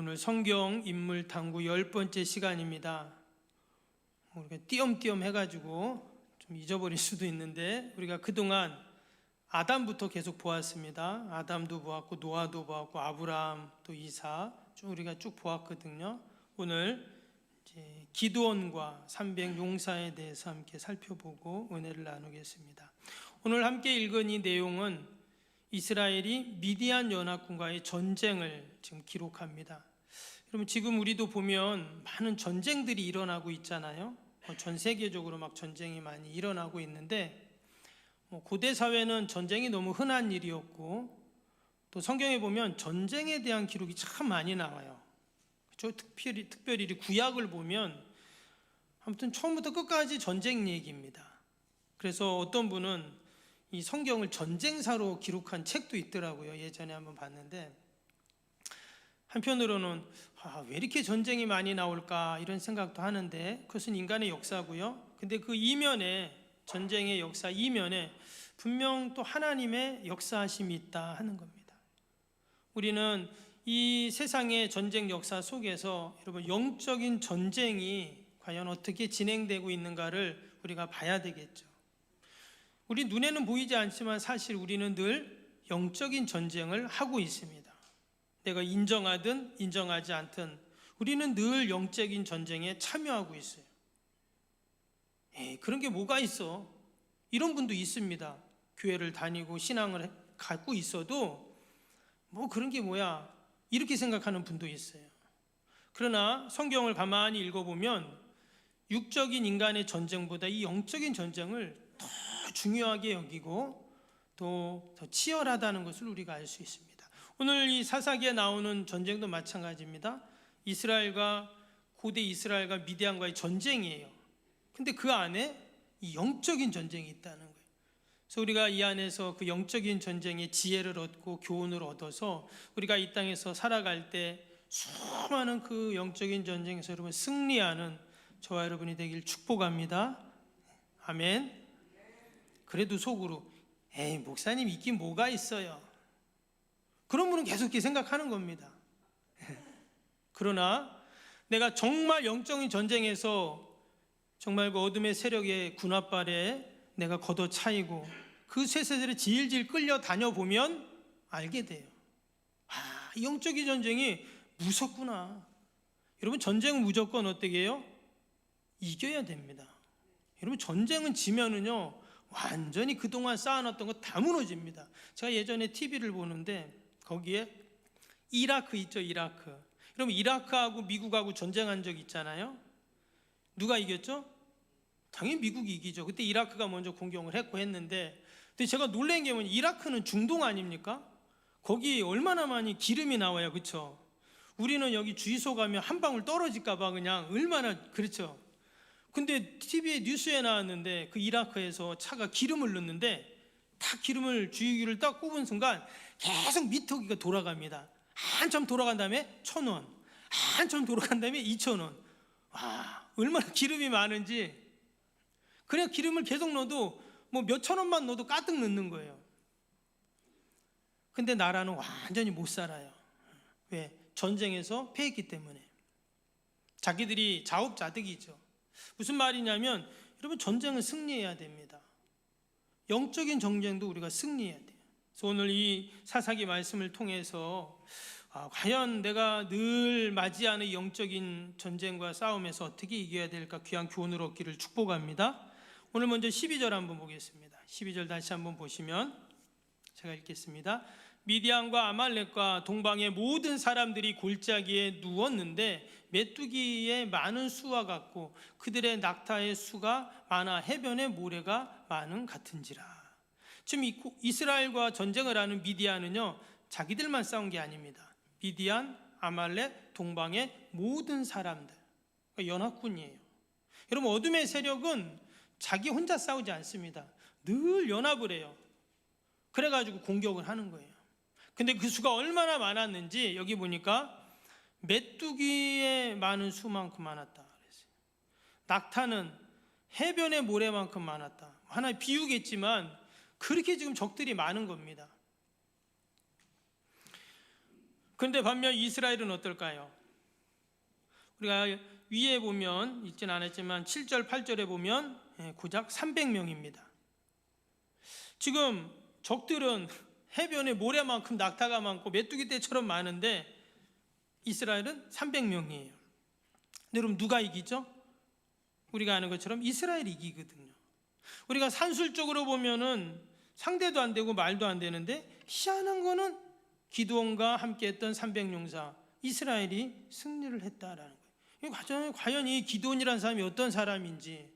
오늘 성경 인물 탐구 10번째 시간입니다. 우리가 띄엄띄엄 해가지고 좀 잊어버릴 수도 있는데, 우리가 그동안 아담부터 계속 보았습니다. 아담도 보았고 노아도 보았고 아브라함 또 이사 우리가 쭉 보았거든요. 오늘 이제 기드온과 300 용사에 대해서 함께 살펴보고 은혜를 나누겠습니다. 오늘 함께 읽은 이 내용은 이스라엘이 미디안 연합군과의 전쟁을 지금 기록합니다. 여러분, 지금 우리도 보면 많은 전쟁들이 일어나고 있잖아요. 전 세계적으로 막 전쟁이 많이 일어나고 있는데, 고대 사회는 전쟁이 너무 흔한 일이었고, 또 성경에 보면 전쟁에 대한 기록이 참 많이 나와요. 그렇죠? 특별히 구약을 보면 아무튼 처음부터 끝까지 전쟁 얘기입니다. 그래서 어떤 분은 이 성경을 전쟁사로 기록한 책도 있더라고요. 예전에 한번 봤는데, 한편으로는 왜 이렇게 전쟁이 많이 나올까 이런 생각도 하는데, 그것은 인간의 역사고요. 근데 그 이면에, 전쟁의 역사 이면에 분명 또 하나님의 역사하심이 있다 하는 겁니다. 우리는 이 세상의 전쟁 역사 속에서 여러분, 영적인 전쟁이 과연 어떻게 진행되고 있는가를 우리가 봐야 되겠죠. 우리 눈에는 보이지 않지만 사실 우리는 늘 영적인 전쟁을 하고 있습니다. 내가 인정하든 인정하지 않든 우리는 늘 영적인 전쟁에 참여하고 있어요. 그런 게 뭐가 있어? 이런 분도 있습니다. 교회를 다니고 신앙을 갖고 있어도 그런 게 뭐야? 이렇게 생각하는 분도 있어요. 그러나 성경을 가만히 읽어보면 육적인 인간의 전쟁보다 이 영적인 전쟁을 더 중요하게 여기고 또 더 치열하다는 것을 우리가 알 수 있습니다. 오늘 이 사사기에 나오는 전쟁도 마찬가지입니다. 고대 이스라엘과 미디안과의 전쟁이에요. 근데 그 안에 이 영적인 전쟁이 있다는 거예요. 그래서 우리가 이 안에서 그 영적인 전쟁의 지혜를 얻고 교훈을 얻어서 우리가 이 땅에서 살아갈 때 수많은 그 영적인 전쟁에서 여러분 승리하는 저와 여러분이 되길 축복합니다. 아멘. 그래도 속으로 목사님 있긴 뭐가 있어요. 그런 분은 계속 이렇게 생각하는 겁니다. 그러나 내가 정말 영적인 전쟁에서 정말 그 어둠의 세력의 군합발에 내가 걷어차이고 그 쇠세들에 질질 끌려 다녀보면 알게 돼요. 이 영적인 전쟁이 무섭구나. 여러분, 전쟁은 무조건 어떻게 해요? 이겨야 됩니다. 여러분, 전쟁은 지면은요 완전히 그동안 쌓아놨던 거 다 무너집니다. 제가 예전에 TV를 보는데 거기에 이라크 있죠, 이라크. 여러분, 이라크하고 미국하고 전쟁한 적 있잖아요. 누가 이겼죠? 당연히 미국이 이기죠. 그때 이라크가 먼저 공격을 했는데, 근데 제가 놀란 게 뭐냐면 이라크는 중동 아닙니까? 거기 얼마나 많이 기름이 나와요, 그렇죠? 우리는 여기 주유소 가면 한 방울 떨어질까 봐 그냥 얼마나 그렇죠. 근데 TV에 뉴스에 나왔는데 그 이라크에서 차가 기름을 넣는데 딱 기름을 주유기를 딱 꼽은 순간 계속 미터기가 돌아갑니다. 한참 돌아간 다음에 1,000원, 한참 돌아간 다음에 2,000원. 얼마나 기름이 많은지. 그냥 기름을 계속 넣어도 몇천 원만 넣어도 가득 넣는 거예요. 근데 나라는 완전히 못 살아요. 왜? 전쟁에서 패했기 때문에. 자기들이 자업자득이죠. 무슨 말이냐면 여러분, 전쟁은 승리해야 됩니다. 영적인 전쟁도 우리가 승리해야 돼요. 그래서 오늘 이 사사기 말씀을 통해서 과연 내가 늘 맞이하는 영적인 전쟁과 싸움에서 어떻게 이겨야 될까 귀한 교훈을 얻기를 축복합니다. 오늘 먼저 12절 한번 보겠습니다. 12절 다시 한번 보시면 제가 읽겠습니다. 미디안과 아말렉과 동방의 모든 사람들이 골짜기에 누웠는데 메뚜기의 많은 수와 같고 그들의 낙타의 수가 많아 해변의 모래가 많은 같은지라. 지금 이스라엘과 전쟁을 하는 미디안은요 자기들만 싸운 게 아닙니다. 미디안, 아말렉, 동방의 모든 사람들, 그러니까 연합군이에요. 여러분, 어둠의 세력은 자기 혼자 싸우지 않습니다. 늘 연합을 해요. 그래가지고 공격을 하는 거예요. 근데 그 수가 얼마나 많았는지 여기 보니까 메뚜기의 많은 수만큼 많았다 그랬어요. 낙타는 해변의 모래만큼 많았다. 하나의 비유겠지만 그렇게 지금 적들이 많은 겁니다. 그런데 반면 이스라엘은 어떨까요? 우리가 위에 보면 읽진 않았지만 7절 8절에 보면 고작 300명입니다. 지금 적들은 해변에 모래만큼 낙타가 많고 메뚜기 떼처럼 많은데 이스라엘은 300명이에요. 여러분 누가 이기죠? 우리가 아는 것처럼 이스라엘이 이기거든요. 우리가 산술적으로 보면은 상대도 안 되고 말도 안 되는데 희한한 거는 기드온과 함께했던 300용사 이스라엘이 승리를 했다라는 거예요. 과연 이 기드온이라는 사람이 어떤 사람인지,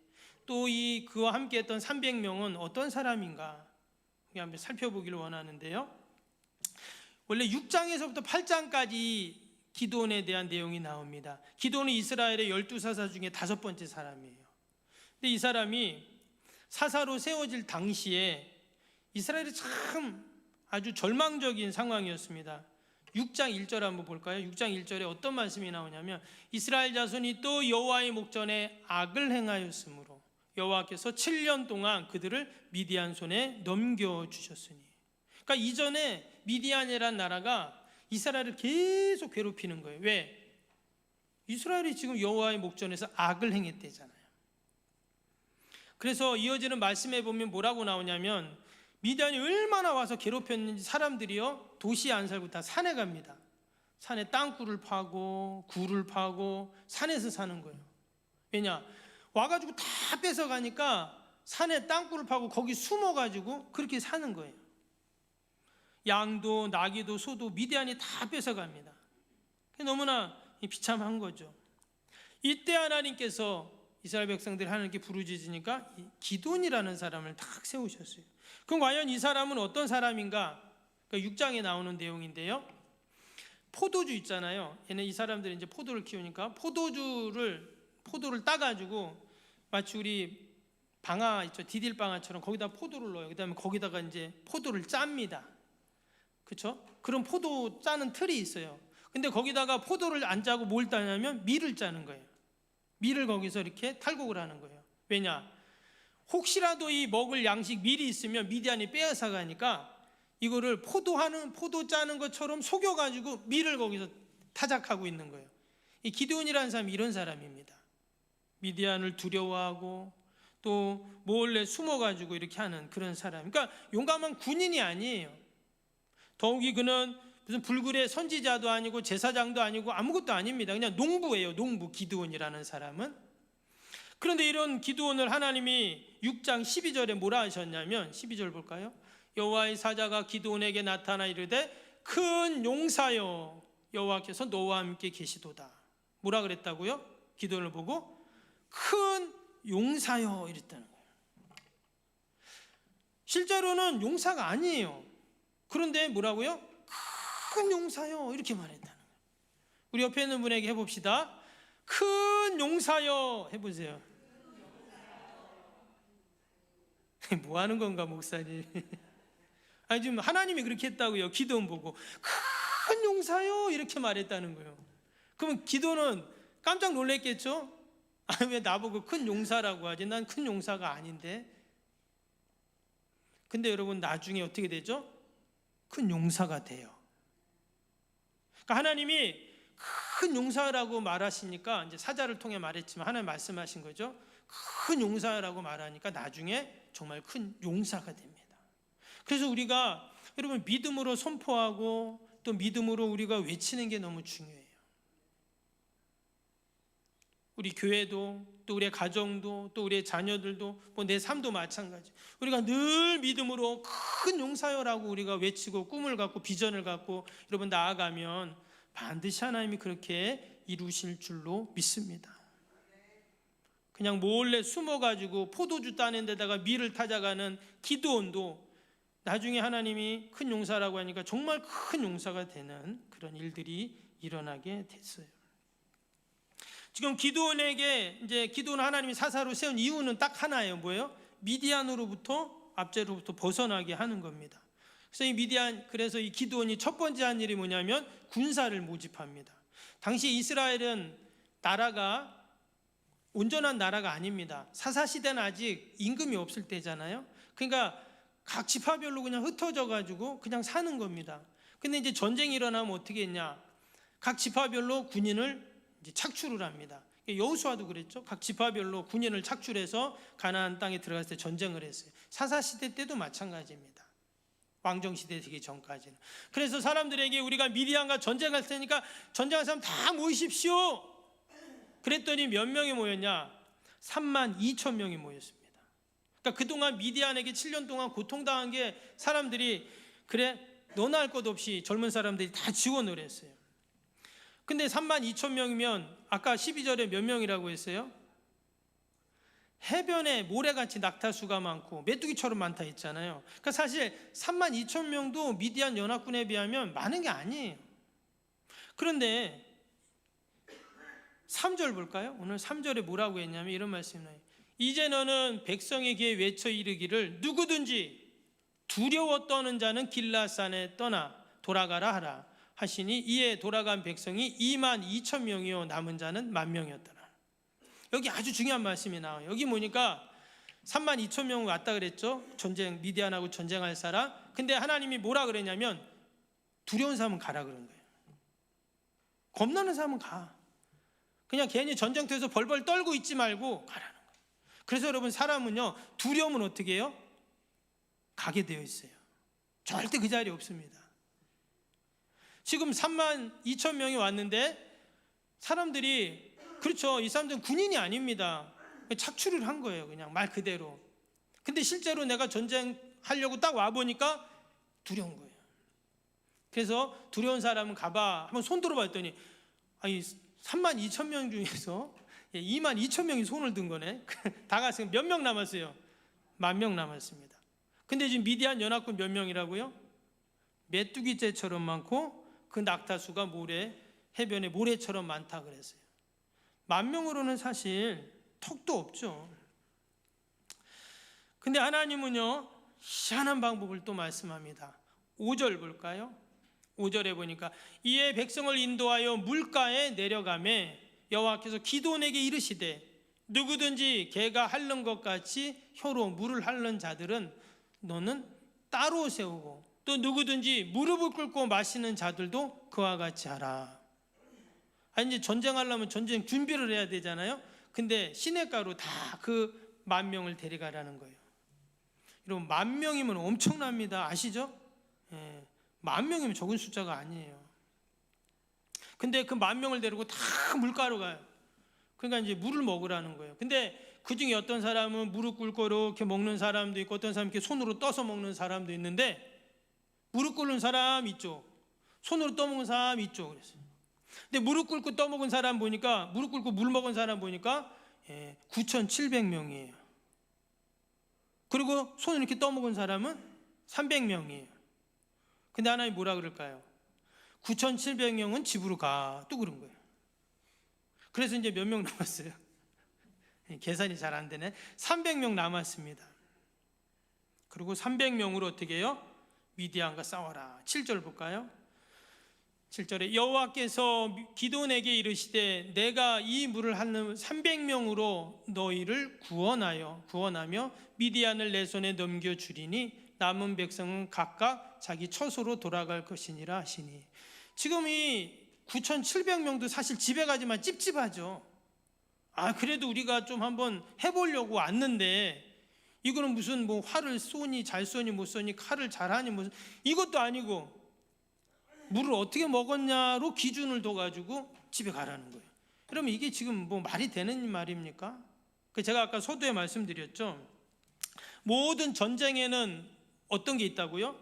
또 이 그와 함께했던 300명은 어떤 사람인가 한번 살펴보기를 원하는데요. 원래 6장에서부터 8장까지 기드온에 대한 내용이 나옵니다. 기드온은 이스라엘의 12사사 중에 5번째 사람이에요. 근데 이 사람이 사사로 세워질 당시에 이스라엘이 참 아주 절망적인 상황이었습니다. 6장 1절 한번 볼까요? 6장 1절에 어떤 말씀이 나오냐면 이스라엘 자손이 또 여호와의 목전에 악을 행하였으므로 여호와께서 7년 동안 그들을 미디안 손에 넘겨주셨으니. 그러니까 이전에 미디안이라는 나라가 이스라엘을 계속 괴롭히는 거예요. 왜? 이스라엘이 지금 여호와의 목전에서 악을 행했대잖아요. 그래서 이어지는 말씀에 보면 뭐라고 나오냐면 미디안이 얼마나 와서 괴롭혔는지 사람들이요 도시에 안 살고 다 산에 갑니다. 산에 땅굴을 파고 굴을 파고 산에서 사는 거예요. 왜냐? 와가지고 다 뺏어가니까 산에 땅굴을 파고 거기 숨어가지고 그렇게 사는 거예요. 양도 나귀도 소도 미디안이 다 뺏어갑니다. 너무나 비참한 거죠. 이때 하나님께서 이스라엘 백성들이 하나님께 부르짖으니까 기드온이라는 사람을 딱 세우셨어요. 그럼 과연 이 사람은 어떤 사람인가? 그러니까 6장에 나오는 내용인데요. 포도주 있잖아요. 얘는 이 사람들이 이제 포도를 키우니까 포도를 따가지고 마치 우리 방아 있죠, 디딜방아처럼 거기다 포도를 넣어요. 그다음에 거기다가 이제 포도를 짭니다. 그렇죠? 그런 포도 짜는 틀이 있어요. 근데 거기다가 포도를 안 짜고 뭘 따냐면 밀을 짜는 거예요. 밀을 거기서 이렇게 탈곡을 하는 거예요. 왜냐? 혹시라도 이 먹을 양식 밀이 있으면 미디안이 빼앗아 가니까 이거를 포도 짜는 것처럼 속여가지고 밀을 거기서 타작하고 있는 거예요. 이 기드온이라는 사람이 이런 사람입니다. 미디안을 두려워하고 또 몰래 숨어가지고 이렇게 하는 그런 사람. 그러니까 용감한 군인이 아니에요. 더욱이 그는 무슨 불굴의 선지자도 아니고 제사장도 아니고 아무것도 아닙니다. 그냥 농부예요. 농부 기드온이라는 사람은. 그런데 이런 기드온을 하나님이 6장 12절에 뭐라 하셨냐면 12절 볼까요? 여호와의 사자가 기드온에게 나타나 이르되 큰 용사여 여호와께서 너와 함께 계시도다. 뭐라 그랬다고요? 기드온을 보고 큰 용사여 이랬다는 거예요. 실제로는 용사가 아니에요. 그런데 뭐라고요? 큰 용사여 이렇게 말했다는 거예요. 우리 옆에 있는 분에게 해봅시다. 큰 용사여 해보세요. 뭐 하는 건가 목사님? 아니 지금 하나님이 그렇게 했다고요. 기도원 보고 큰 용사요 이렇게 말했다는 거예요. 그러면 기도는 깜짝 놀랐겠죠? 아, 왜 나보고 큰 용사라고 하지? 난 큰 용사가 아닌데. 근데 여러분 나중에 어떻게 되죠? 큰 용사가 돼요. 그러니까 하나님이 큰 용사라고 말하시니까 이제 사자를 통해 말했지만 하나님 말씀하신 거죠. 큰 용사라고 말하니까 나중에 정말 큰 용사가 됩니다. 그래서 우리가 여러분 믿음으로 선포하고 또 믿음으로 우리가 외치는 게 너무 중요해요. 우리 교회도 또 우리의 가정도 또 우리의 자녀들도 뭐 내 삶도 마찬가지. 우리가 늘 믿음으로 큰 용사여라고 우리가 외치고 꿈을 갖고 비전을 갖고 여러분 나아가면 반드시 하나님이 그렇게 이루실 줄로 믿습니다. 그냥 몰래 숨어가지고 포도주 따는 데다가 밀을 타자가는 기드온도 나중에 하나님이 큰 용사라고 하니까 정말 큰 용사가 되는 그런 일들이 일어나게 됐어요. 지금 기드온에게 이제 기드온 하나님이 사사로 세운 이유는 딱 하나예요. 뭐예요? 미디안으로부터 압제로부터 벗어나게 하는 겁니다. 그래서 이 기드온이 첫 번째 한 일이 뭐냐면 군사를 모집합니다. 당시 이스라엘은 나라가 온전한 나라가 아닙니다. 사사 시대는 아직 임금이 없을 때잖아요. 그러니까 각 지파별로 그냥 흩어져 가지고 그냥 사는 겁니다. 근데 이제 전쟁이 일어나면 어떻게 했냐? 각 지파별로 군인을 이제 착출을 합니다. 여호수아도 그랬죠. 각 지파별로 군인을 착출해서 가나안 땅에 들어갔을 때 전쟁을 했어요. 사사 시대 때도 마찬가지입니다. 왕정 시대 되기 전까지는. 그래서 사람들에게 우리가 미디안과 전쟁할 테니까 전쟁할 사람 다 모이십시오. 그랬더니 몇 명이 모였냐? 3만 2천 명이 모였습니다. 그러니까 그동안 미디안에게 7년 동안 고통당한 게 사람들이 그래 너나 할 것 없이 젊은 사람들이 다 지원을 했어요. 근데 3만 2천 명이면 아까 12절에 몇 명이라고 했어요? 해변에 모래같이 낙타수가 많고 메뚜기처럼 많다 했잖아요. 그러니까 사실 3만 2천 명도 미디안 연합군에 비하면 많은 게 아니에요. 그런데 3절 볼까요? 오늘 3절에 뭐라고 했냐면 이런 말씀이 나요. 이제 너는 백성에게 외쳐 이르기를 누구든지 두려워 떠는 자는 길라산에 떠나 돌아가라 하라 하시니 이에 돌아간 백성이 2만 2천 명이요 남은 자는 1만 명이었더라. 여기 아주 중요한 말씀이 나와요. 여기 보니까 3만 2천 명 왔다 그랬죠. 전쟁 미디안하고 전쟁할 사람. 근데 하나님이 뭐라 그랬냐면 두려운 사람은 가라 그런 거예요. 겁나는 사람은 가. 그냥 괜히 전쟁터에서 벌벌 떨고 있지 말고 가라는 거예요. 그래서 여러분 사람은요 두려움은 어떻게 해요? 가게 되어 있어요. 절대 그 자리에 없습니다. 지금 3만 2천 명이 왔는데 사람들이 그렇죠. 이 사람들은 군인이 아닙니다. 착출을 한 거예요. 그냥 말 그대로. 근데 실제로 내가 전쟁하려고 딱 와보니까 두려운 거예요. 그래서 두려운 사람은 가봐. 한번 손 들어봤더니 아니 3만 2천 명 중에서 2만 2천 명이 손을 든 거네. 다 갔으면 몇 명 남았어요? 1만 명 남았습니다. 근데 지금 미디안 연합군 몇 명이라고요? 메뚜기떼처럼 많고 그 낙타수가 해변에 모래처럼 많다 그랬어요. 1만 명으로는 사실 턱도 없죠. 근데 하나님은요 희한한 방법을 또 말씀합니다. 5절 볼까요? 5절에 보니까 이에 백성을 인도하여 물가에 내려가매 여호와께서 기드온에게 이르시되 누구든지 개가 핥는 것 같이 혀로 물을 핥는 자들은 너는 따로 세우고 또 누구든지 무릎을 꿇고 마시는 자들도 그와 같이 하라. 아니 이제 전쟁하려면 전쟁 준비를 해야 되잖아요. 근데 시냇가로 다 그 1만 명을 데려가라는 거예요. 여러분 1만 명이면 엄청납니다. 아시죠? 1만 명이면 적은 숫자가 아니에요. 근데 그 1만 명을 데리고 다 물가로 가요. 그러니까 이제 물을 먹으라는 거예요. 근데 그 중에 어떤 사람은 무릎 꿇고 이렇게 먹는 사람도 있고 어떤 사람은 이렇게 손으로 떠서 먹는 사람도 있는데 무릎 꿇는 사람 이쪽, 손으로 떠먹는 사람 이쪽 그랬어요. 근데 무릎 꿇고 떠먹은 사람 보니까 무릎 꿇고 물 먹은 사람 보니까 9,700명이에요. 그리고 손을 이렇게 떠먹은 사람은 300명이에요. 근데 하나님 뭐라 그럴까요? 9,700명은 집으로 가. 또 그런 거예요. 그래서 이제 몇 명 남았어요? 계산이 잘 안 되네. 300명 남았습니다. 그리고 300명으로 어떻게 해요? 미디안과 싸워라. 7절 볼까요? 7절에 여호와께서 기드온에게 이르시되 내가 이 물을 핥는 300명으로 너희를 구원하며 미디안을 내 손에 넘겨주리니 남은 백성은 각각 자기 처소로 돌아갈 것이니라 하시니. 지금 이 9,700명도 사실 집에 가지만 찝찝하죠. 그래도 우리가 좀 한번 해보려고 왔는데 이거는 무슨 뭐 활을 쏘니 잘 쏘니 못 쏘니 칼을 잘하니 무슨 이것도 아니고 물을 어떻게 먹었냐로 기준을 둬가지고 집에 가라는 거예요. 그러면 이게 지금 뭐 말이 되는 말입니까? 제가 아까 서두에 말씀드렸죠. 모든 전쟁에는 어떤 게 있다고요?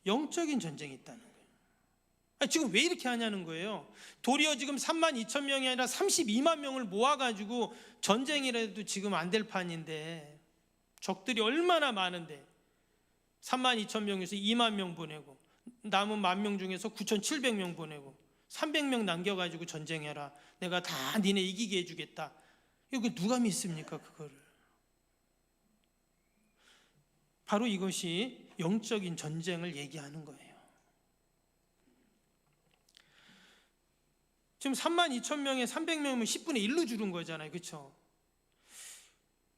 영적인 전쟁이 있다는 거예요. 지금 왜 이렇게 하냐는 거예요. 도리어 지금 3만 2천 명이 아니라 32만 명을 모아가지고 전쟁이라도 지금 안 될 판인데 적들이 얼마나 많은데 3만 2천 명에서 2만 명 보내고 남은 1만 명 중에서 9,700명 보내고 300명 남겨가지고 전쟁해라. 내가 다 니네 이기게 해주겠다. 이거 누가 믿습니까 그거를? 바로 이것이 영적인 전쟁을 얘기하는 거예요. 지금 3만 2천 명에 300명이면 10분의 1로 줄은 거잖아요. 그렇죠?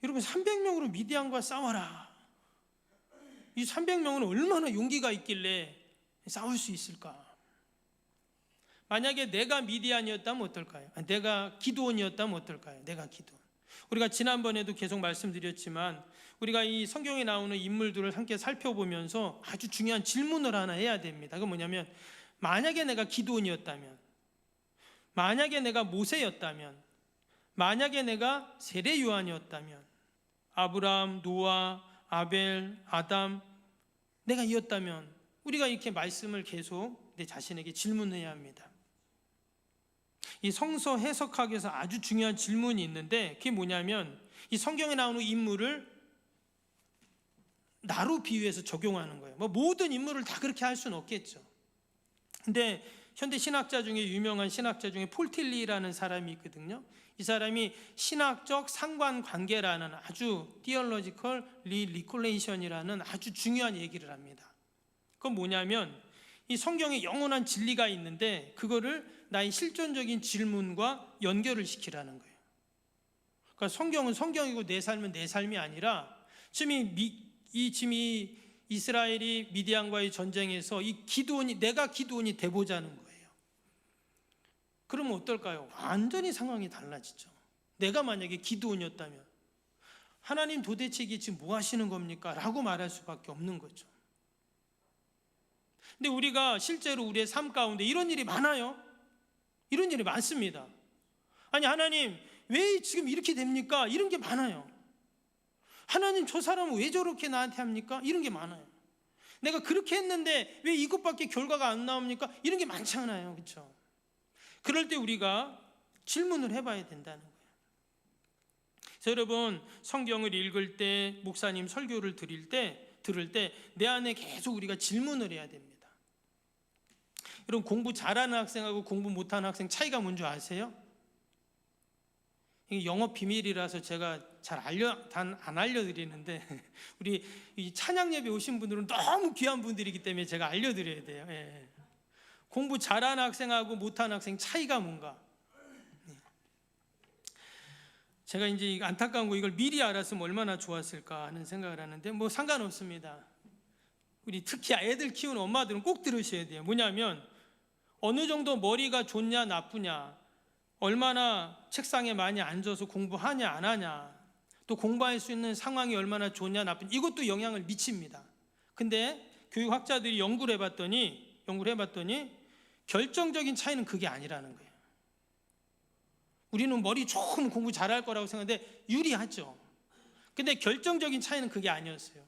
여러분 300명으로 미디안과 싸워라. 이 300명은 얼마나 용기가 있길래 싸울 수 있을까? 만약에 내가 미디안이었다면 어떨까요? 내가 기드온이었다면 어떨까요? 내가 기드온. 우리가 지난번에도 계속 말씀드렸지만 우리가 이 성경에 나오는 인물들을 함께 살펴보면서 아주 중요한 질문을 하나 해야 됩니다. 그건 뭐냐면, 만약에 내가 기드온이었다면, 만약에 내가 모세였다면, 만약에 내가 세례 요한이었다면, 아브라함, 노아, 아벨, 아담, 내가 이었다면, 우리가 이렇게 말씀을 계속 내 자신에게 질문해야 합니다. 이 성서 해석학에서 아주 중요한 질문이 있는데, 그게 뭐냐면 이 성경에 나오는 인물을 나로 비유해서 적용하는 거예요. 뭐 모든 인물을 다 그렇게 할 수는 없겠죠. 근데 현대 신학자 중에 유명한 신학자 중에 폴 틸리라는 사람이 있거든요. 이 사람이 신학적 상관관계라는 아주 theological recollection이라는 아주 중요한 얘기를 합니다. 그건 뭐냐면 이 성경에 영원한 진리가 있는데 그거를 나의 실존적인 질문과 연결을 시키라는 거예요. 그러니까 성경은 성경이고 내 삶은 내 삶이 아니라 지금 이 이스라엘이 미디안과의 전쟁에서 이 기드온이, 내가 기드온이 돼보자는 거예요. 그러면 어떨까요? 완전히 상황이 달라지죠. 내가 만약에 기드온이었다면 하나님 도대체 이게 지금 뭐 하시는 겁니까? 라고 말할 수밖에 없는 거죠. 근데 우리가 실제로 우리의 삶 가운데 이런 일이 많아요. 이런 일이 많습니다. 아니, 하나님 왜 지금 이렇게 됩니까? 이런 게 많아요. 하나님 저 사람은 왜 저렇게 나한테 합니까? 이런 게 많아요. 내가 그렇게 했는데 왜 이것밖에 결과가 안 나옵니까? 이런 게 많잖아요. 그렇죠? 그럴 때 우리가 질문을 해봐야 된다는 거예요. 그래서 여러분, 성경을 읽을 때, 목사님 설교를 들을 때 내 안에 계속 우리가 질문을 해야 됩니다. 여러분, 공부 잘하는 학생하고 공부 못하는 학생 차이가 뭔지 아세요? 이게 영업 비밀이라서 제가 잘 안 알려드리는데 우리 이 찬양 예배 오신 분들은 너무 귀한 분들이기 때문에 제가 알려드려야 돼요. 예. 공부 잘하는 학생하고 못하는 학생 차이가 뭔가. 제가 이제 안타까운 거, 이걸 미리 알았으면 얼마나 좋았을까 하는 생각을 하는데 뭐 상관없습니다. 우리 특히 애들 키우는 엄마들은 꼭 들으셔야 돼요. 뭐냐면 어느 정도 머리가 좋냐 나쁘냐, 얼마나 책상에 많이 앉아서 공부하냐 안 하냐, 또 공부할 수 있는 상황이 얼마나 좋냐 나쁘냐, 이것도 영향을 미칩니다. 근데 교육학자들이 연구를 해봤더니 결정적인 차이는 그게 아니라는 거예요. 우리는 머리 좋으면 공부 잘할 거라고 생각하는데 유리하죠. 근데 결정적인 차이는 그게 아니었어요.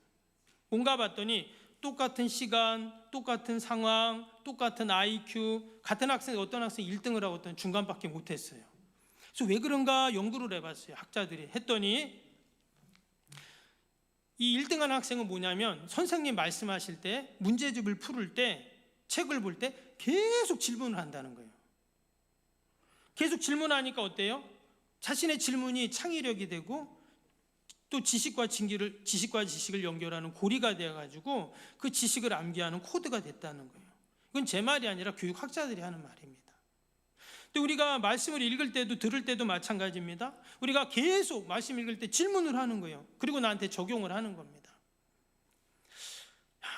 뭔가 봤더니 똑같은 시간, 똑같은 상황, 똑같은 IQ, 같은 학생이 어떤 학생이 1등을 하고 어떤 중간밖에 못했어요. 그래서 왜 그런가 연구를 해봤어요. 학자들이 했더니 이 1등한 학생은 뭐냐면 선생님 말씀하실 때, 문제집을 풀을 때, 책을 볼 때 계속 질문을 한다는 거예요. 계속 질문하니까 어때요? 자신의 질문이 창의력이 되고 또 지식과 지식을 연결하는 고리가 되어가지고 그 지식을 암기하는 코드가 됐다는 거예요. 이건 제 말이 아니라 교육학자들이 하는 말입니다. 또 우리가 말씀을 읽을 때도 들을 때도 마찬가지입니다. 우리가 계속 말씀 읽을 때 질문을 하는 거예요. 그리고 나한테 적용을 하는 겁니다.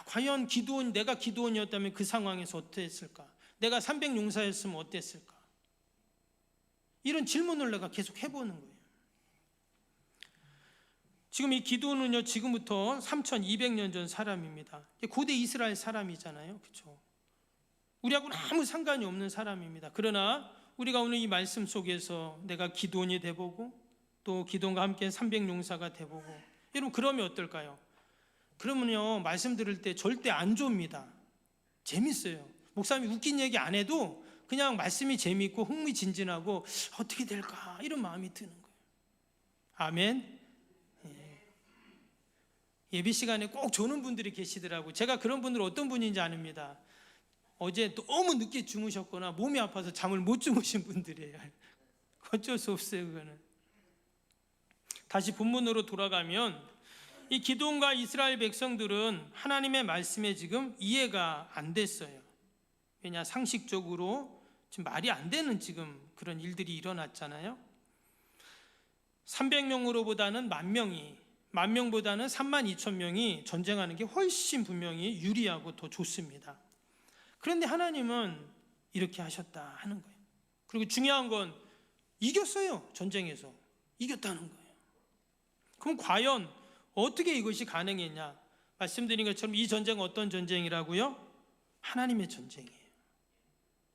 과연 내가 기드온이었다면 그 상황에서 어땠을까? 내가 300용사였으면 어땠을까? 이런 질문을 내가 계속 해보는 거예요. 지금 이 기드온은요, 지금부터 3200년 전 사람입니다. 고대 이스라엘 사람이잖아요. 그렇죠? 우리하고는 아무 상관이 없는 사람입니다. 그러나 우리가 오늘 이 말씀 속에서 내가 기드온이 돼보고 또 기드온과 함께 300용사가 돼보고, 여러분 그러면 어떨까요? 그러면요, 말씀 들을 때 절대 안 좁니다. 재밌어요. 목사님이 웃긴 얘기 안 해도 그냥 말씀이 재밌고 흥미진진하고 어떻게 될까 이런 마음이 드는 거예요. 아멘. 예배 시간에 꼭 조는 분들이 계시더라고요. 제가 그런 분들 어떤 분인지 아닙니다. 어제 너무 늦게 주무셨거나 몸이 아파서 잠을 못 주무신 분들이에요. 어쩔 수 없어요. 그거는. 다시 본문으로 돌아가면 이 기드온과 이스라엘 백성들은 하나님의 말씀에 지금 이해가 안 됐어요. 왜냐, 상식적으로 지금 말이 안 되는 지금 그런 일들이 일어났잖아요. 300명으로보다는 10,000명보다는 32,000명이 전쟁하는 게 훨씬 분명히 유리하고 더 좋습니다. 그런데 하나님은 이렇게 하셨다 하는 거예요. 그리고 중요한 건 이겼어요. 전쟁에서 이겼다는 거예요. 그럼 과연 어떻게 이것이 가능했냐? 말씀드린 것처럼 이 전쟁은 어떤 전쟁이라고요? 하나님의 전쟁이에요.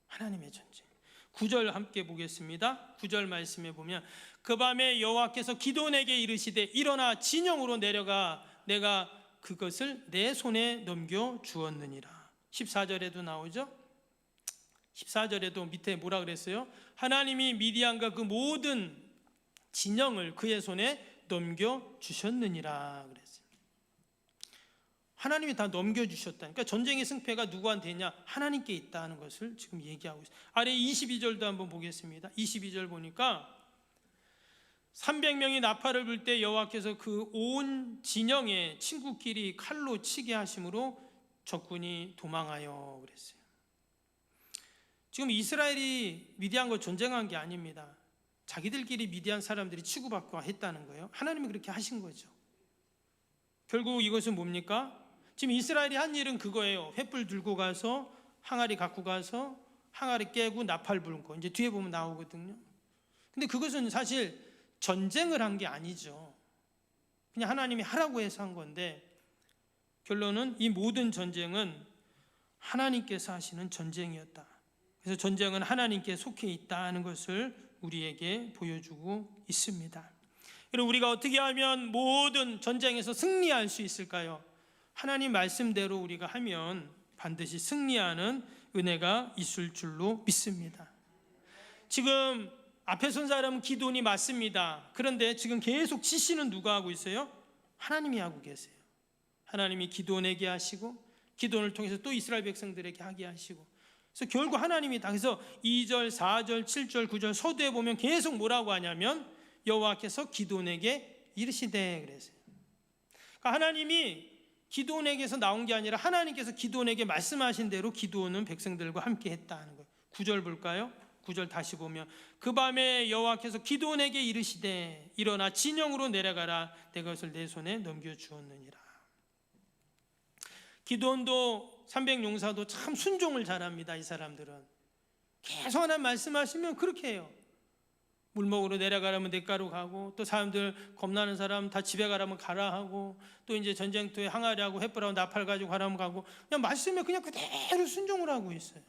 하나님의 전쟁. 9절 함께 보겠습니다. 9절 말씀에 보면 그 밤에 여호와께서 기드온에게 이르시되 일어나 진영으로 내려가 내가 그것을 내 손에 넘겨 주었느니라. 14절에도 나오죠. 14절에도 밑에 뭐라 그랬어요? 하나님이 미디안과 그 모든 진영을 그의 손에 넘겨 주셨느니라 그랬어요. 하나님이 다 넘겨주셨다니까. 그러니까 전쟁의 승패가 누구한테 있냐? 하나님께 있다는 것을 지금 얘기하고 있어요. 아래 22절도 한번 보겠습니다. 22절 보니까 300명이 나팔을 불 때 여호와께서 그 온 진영에 친구끼리 칼로 치게 하심으로 적군이 도망하여 그랬어요. 지금 이스라엘이 미디안과 전쟁한 게 아닙니다. 자기들끼리 미디안 사람들이 치고받고 했다는 거예요. 하나님이 그렇게 하신 거죠. 결국 이것은 뭡니까? 지금 이스라엘이 한 일은 그거예요. 횃불 들고 가서 항아리 갖고 가서 항아리 깨고 나팔 불고, 이제 뒤에 보면 나오거든요. 근데 그것은 사실 전쟁을 한 게 아니죠. 그냥 하나님이 하라고 해서 한 건데, 결론은 이 모든 전쟁은 하나님께서 하시는 전쟁이었다. 그래서 전쟁은 하나님께 속해 있다는 것을 우리에게 보여주고 있습니다. 그리고 우리가 어떻게 하면 모든 전쟁에서 승리할 수 있을까요? 하나님 말씀대로 우리가 하면 반드시 승리하는 은혜가 있을 줄로 믿습니다. 지금 앞에 선 사람은 기드온이 맞습니다. 그런데 지금 계속 지시는 누가 하고 있어요? 하나님이 하고 계세요. 하나님이 기드온에게 하시고 기드온을 통해서 또 이스라엘 백성들에게 하게 하시고, 그래서 결국 하나님이 다. 그래서 2절, 4절, 7절, 9절 서두에 보면 계속 뭐라고 하냐면 여호와께서 기드온에게 이르시되 그랬어요. 그러니까 하나님이 기드온에게서 나온 게 아니라 하나님께서 기드온에게 말씀하신 대로 기드온은 백성들과 함께 했다는 거예요. 9절 볼까요? 9절 다시 보면 그 밤에 여호와께서 기드온에게 이르시되 일어나 진영으로 내려가라 내가 그것을 내 손에 넘겨주었느니라. 기드온도 300용사도 참 순종을 잘합니다. 이 사람들은 계속 하나님 말씀하시면 그렇게 해요. 물 먹으러 내려가라면 냇가로 가고, 또 사람들 겁나는 사람 다 집에 가라면 가라 하고, 또 이제 전쟁터에 항아리하고 횃불하고 나팔 가지고 가라면 가고, 그냥 말씀에 그냥 그대로 순종을 하고 있어요.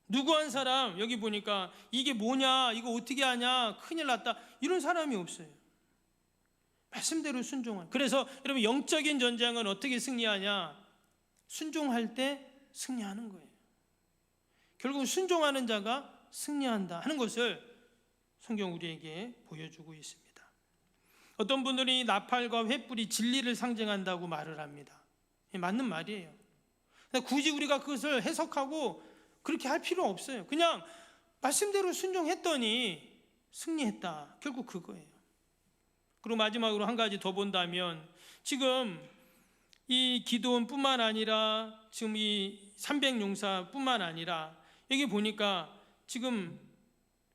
누구 한 사람 여기 보니까 이게 뭐냐, 이거 어떻게 하냐, 큰일 났다, 이런 사람이 없어요. 말씀대로 순종한. 그래서 여러분, 영적인 전쟁은 어떻게 승리하냐? 순종할 때 승리하는 거예요. 결국 순종하는 자가 승리한다 하는 것을 성경 우리에게 보여주고 있습니다. 어떤 분들이 나팔과 횃불이 진리를 상징한다고 말을 합니다. 맞는 말이에요. 굳이 우리가 그것을 해석하고 그렇게 할 필요 없어요. 그냥 말씀대로 순종했더니 승리했다. 결국 그거예요. 그리고 마지막으로 한 가지 더 본다면, 지금 이 기드온뿐만 아니라 지금 이 300용사뿐만 아니라 여기 보니까 지금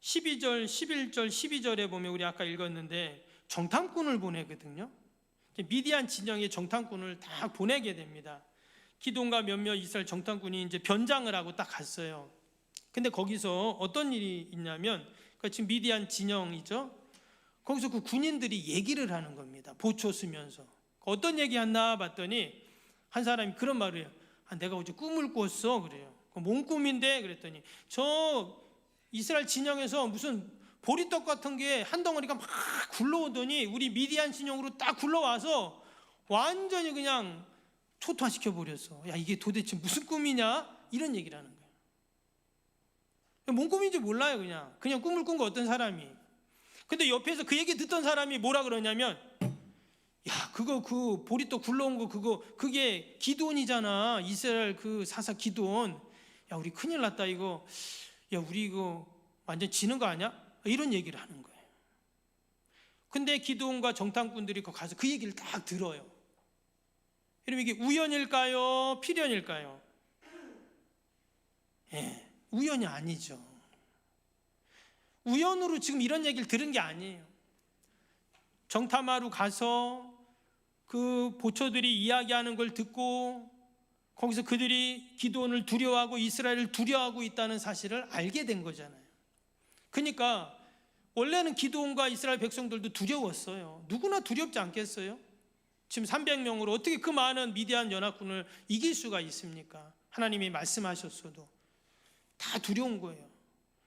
12절, 11절, 12절에 보면 우리 아까 읽었는데 정탐꾼을 보내거든요. 미디안 진영의 정탐꾼을 다 보내게 됩니다. 기드온과 몇몇 이스라엘 정탐꾼이 이제 변장을 하고 딱 갔어요. 근데 거기서 어떤 일이 있냐면, 그러니까 지금 미디안 진영이죠. 거기서 그 군인들이 얘기를 하는 겁니다. 보초 쓰면서. 어떤 얘기 했나 봤더니 한 사람이 그런 말을 해요. 내가 어제 꿈을 꿨어 그래요. 뭔 꿈인데 그랬더니 저 이스라엘 진영에서 무슨 보리떡 같은 게 한 덩어리가 막 굴러오더니 우리 미디안 진영으로 딱 굴러와서 완전히 그냥 초토화시켜 버렸어. 야, 이게 도대체 무슨 꿈이냐? 이런 얘기를 하는 거예요. 뭔 꿈인지 몰라요. 그냥 꿈을 꾼 거 어떤 사람이. 근데 옆에서 그 얘기 듣던 사람이 뭐라 그러냐면, 야, 그거 그 보리떡 굴러온 거 그게 기드온이잖아. 이스라엘 그 사사 기드온. 야, 우리 큰일 났다 이거. 야, 우리 이거 완전 지는 거 아니야? 이런 얘기를 하는 거예요. 근데 기드온과 정탐꾼들이 가서 그 얘기를 딱 들어요. 여러분, 이게 우연일까요? 필연일까요? 예, 우연이 아니죠. 우연으로 지금 이런 얘기를 들은 게 아니에요. 정탐하러 가서 그 보초들이 이야기하는 걸 듣고 거기서 그들이 기드온을 두려워하고 이스라엘을 두려워하고 있다는 사실을 알게 된 거잖아요. 그러니까 원래는 기드온과 이스라엘 백성들도 두려웠어요. 누구나 두렵지 않겠어요? 지금 300명으로 어떻게 그 많은 미디안 연합군을 이길 수가 있습니까? 하나님이 말씀하셨어도 다 두려운 거예요.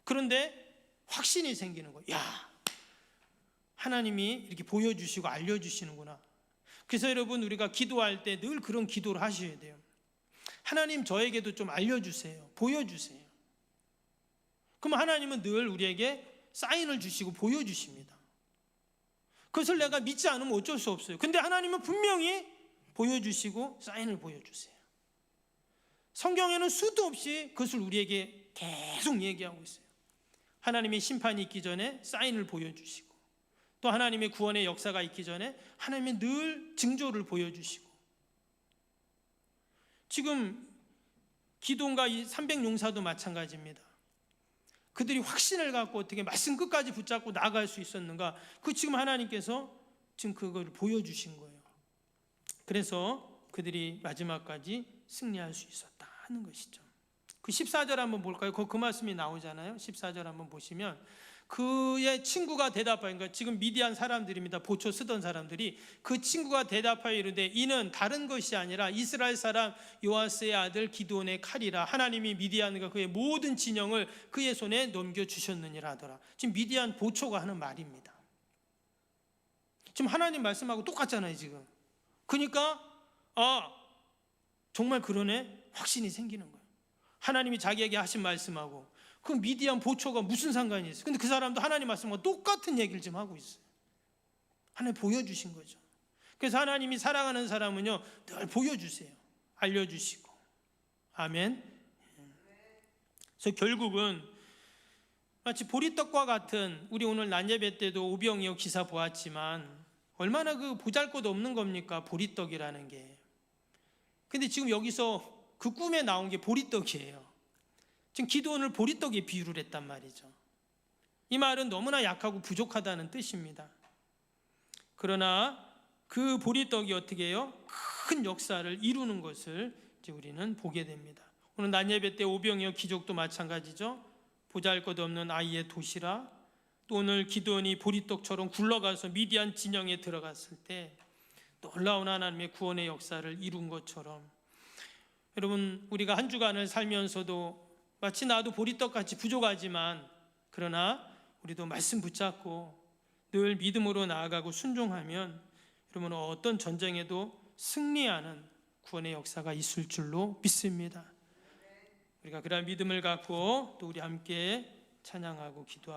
그런데 확신이 생기는 거예요. 야, 하나님이 이렇게 보여주시고 알려주시는구나. 그래서 여러분, 우리가 기도할 때 늘 그런 기도를 하셔야 돼요. 하나님, 저에게도 좀 알려주세요. 보여주세요. 그럼 하나님은 늘 우리에게 사인을 주시고 보여주십니다. 그것을 내가 믿지 않으면 어쩔 수 없어요. 근데 하나님은 분명히 보여주시고 사인을 보여주세요. 성경에는 수도 없이 그것을 우리에게 계속 얘기하고 있어요. 하나님의 심판이 있기 전에 사인을 보여주시고, 또 하나님의 구원의 역사가 있기 전에 하나님이 늘 징조를 보여주시고, 지금 기드온과 이 300용사도 마찬가지입니다. 그들이 확신을 갖고 어떻게 말씀 끝까지 붙잡고 나아갈 수 있었는가? 그 지금 하나님께서 지금 그걸 보여주신 거예요. 그래서 그들이 마지막까지 승리할 수 있었다 하는 것이죠. 그 14절 한번 볼까요? 그 말씀이 나오잖아요. 14절 한번 보시면, 그의 친구가 대답하여, 그러니까 지금 미디안 사람들입니다. 보초 쓰던 사람들이, 그 친구가 대답하여 이르되 이는 다른 것이 아니라 이스라엘 사람 요아스의 아들 기드온의 칼이라. 하나님이 미디안과 그의 모든 진영을 그의 손에 넘겨주셨느니라 하더라. 지금 미디안 보초가 하는 말입니다. 지금 하나님 말씀하고 똑같잖아요 지금. 그러니까 정말 그러네, 확신이 생기는 거예요. 하나님이 자기에게 하신 말씀하고 그 미디안 보초가 무슨 상관이 있어요? 근데 그 사람도 하나님 말씀과 똑같은 얘기를 지금 하고 있어요. 하나님 보여주신 거죠. 그래서 하나님이 사랑하는 사람은요, 늘 보여주세요. 알려주시고. 아멘. 그래서 결국은 마치 보리떡과 같은, 우리 오늘 낮예배 때도 오병이어 기사 보았지만 얼마나 그 보잘것없는 겁니까, 보리떡이라는 게. 근데 지금 여기서 그 꿈에 나온 게 보리떡이에요. 지금 기드온을 보리떡에 비유를 했단 말이죠. 이 말은 너무나 약하고 부족하다는 뜻입니다. 그러나 그 보리떡이 어떻게 해요? 큰 역사를 이루는 것을 이제 우리는 보게 됩니다. 오늘 낮예배 때 오병이어 기적도 마찬가지죠. 보잘것없는 아이의 도시라. 또 오늘 기드온이 보리떡처럼 굴러가서 미디안 진영에 들어갔을 때 놀라운 하나님의 구원의 역사를 이룬 것처럼, 여러분, 우리가 한 주간을 살면서도 마치 나도 보리떡같이 부족하지만, 그러나 우리도 말씀 붙잡고 늘 믿음으로 나아가고 순종하면 여러분, 어떤 전쟁에도 승리하는 구원의 역사가 있을 줄로 믿습니다. 우리가 그러한 믿음을 갖고 또 우리 함께 찬양하고 기도하기